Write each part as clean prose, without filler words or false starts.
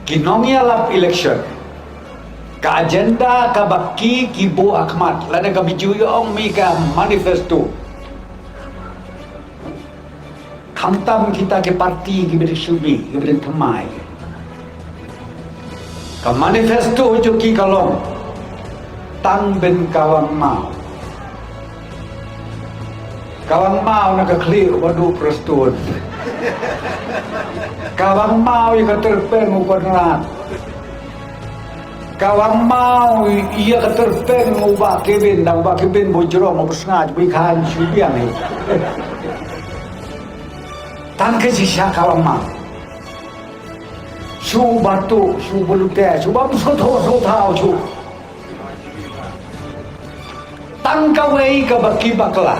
Kinongya lap election. Ka agenda ka baki kibo akmat lada ka bijuyong mi ka manifesto. Kamtam kita ke parti ki bersubi ki bertemai. Ka manifesto jo ki kalong tang ben kawang mau. Kawang mau nak clear wadu prestun. Kawang mau yang terpen uparat. Kawang mau ia terpen ubah kebin dan ubah kebin bojro mau sengaja bikan subiang ni. Tangke sisa kawang mau. Su batu, su belute, su batu su tau su. Tangkawai ke baki bakla.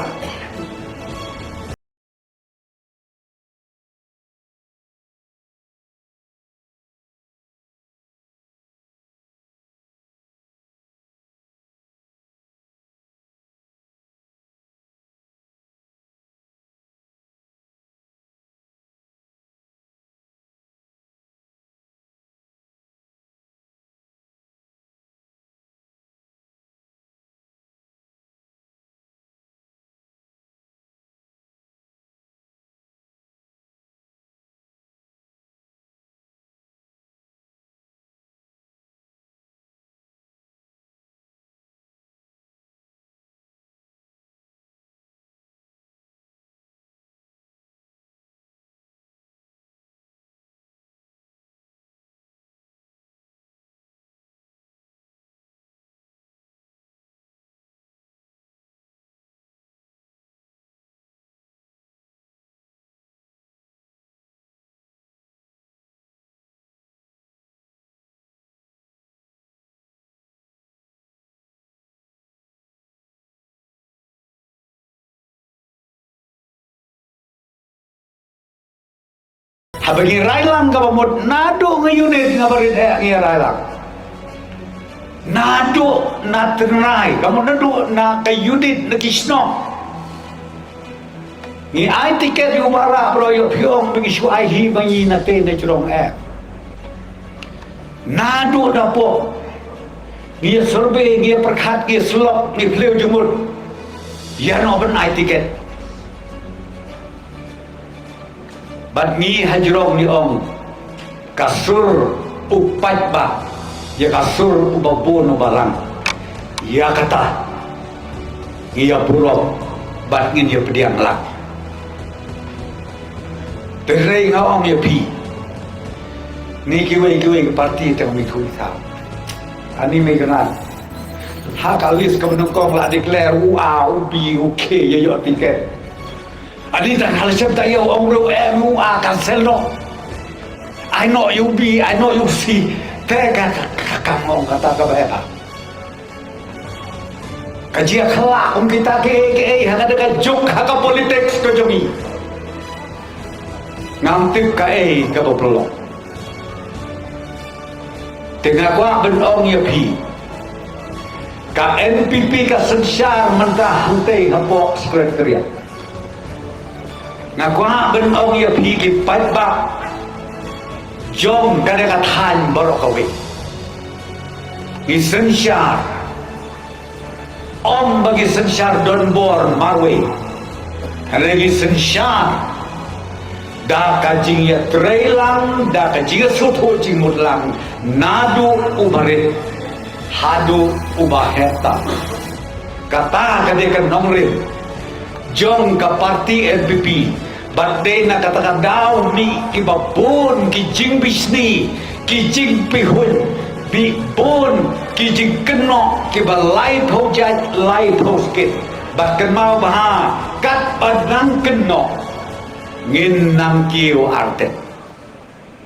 Habagi railang ka bamod nado ngayunit nga barit nga railang. Nado na ternay kamu nado na kayunit na kisno. Ni ay tiket yung mara bro yung piyong bigisu ay hibangi natin na churong Nado na po. Ni survey ni perkat ni sulap ni pleo jumur. Yan open ay tiket. Bat ni hajrong ni ong kasur upat ba ya kasur ubabon barang ya kata ia buruk bat ngin ya pediang lak terei ngau ong ya pi ni kiwe ke parti tang mi thui sa ani me kana ha kalis ka menungkong la declare ubi okay ya yo tiket. Ani tak hal siap tak yo orang ru cancel no. I know you be, I know you see. Teka kakang kata ka ba. Kajia khala kita ke hanga dekat jok haka politik ko jomi. Ngantip ka ka boblok. Tengah kwa benong ya pi. Ka NPP ka sensyar mentah hentei hapo sekretariat. Ngakwa benong ya pigi patba jom kadang-kadang barokawi di sensyar om bagi sensyar donbor marwe lagi sensyar da kajing ya trailang da kajing suto jing mutlang nadu ubarit hadu ubaheta kata kadekan nomrin jom ke parti NPP badai nak katakan daun ni kibabun kijing bisni kijing pihun bibun kijing kenok kiba light hojat light hoskit bahkan mau baha kat padang kenok ngin nam kiu artet